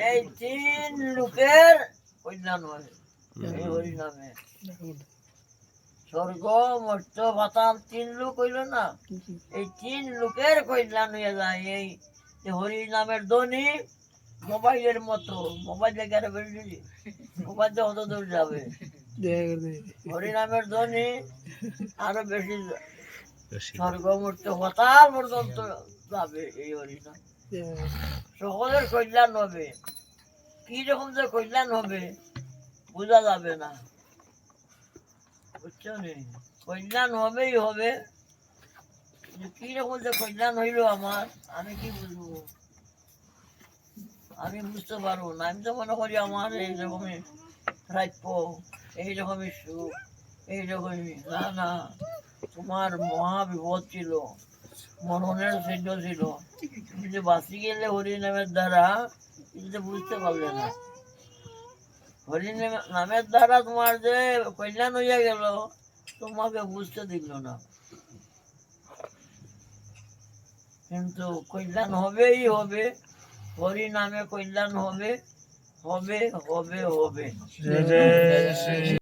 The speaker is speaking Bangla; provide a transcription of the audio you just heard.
এই তিন লোকের কল্যাণ হয় এই হরি নামে। স্বর্গ মর্ত্য পাতাল তিন লোক হইল না, এই তিন লোকের কল্যাণ হয়ে যায় এই হরি নামের ধ্বনি। মোবাইলের মতো, মোবাইল দেখে বেশি, মোবাইল তো অত দূর যাবে, হরি নামের ধ্বনি আরো বেশি স্বর্গ মর্ত্য পাতাল পর্যন্ত যাবে এই হরি নাম। সকলের কল্যাণ হবে, কি রকম যে কল্যাণ হবে বোঝা যাবে না, বুঝছো নি? কল্যাণ হবেই হবে, কি রকম যে কল্যাণ হইল আমার, আমি কি বুঝবো, আমি বুঝতে পারবো না। আমি তো মনে করি আমার এইরকমই প্রাপ্য, এইরকমই সুখ, এইরকমই। না না, তোমার মহা বিপদ ছিল, মরণের চিহ্ন ছিল, কিন্তু বাঁচি গেলে হরি নামের দ্বারা, কিন্তু বুঝতে পারলে না। হরি নামের দ্বারা তোমার যে কল্যাণ হইয়া গেল, তোমাকে বুঝতে দিল না, কিন্তু কল্যাণ হবেই হবে, হরি নামে কল্যাণ হবে, হবে হবে হবে।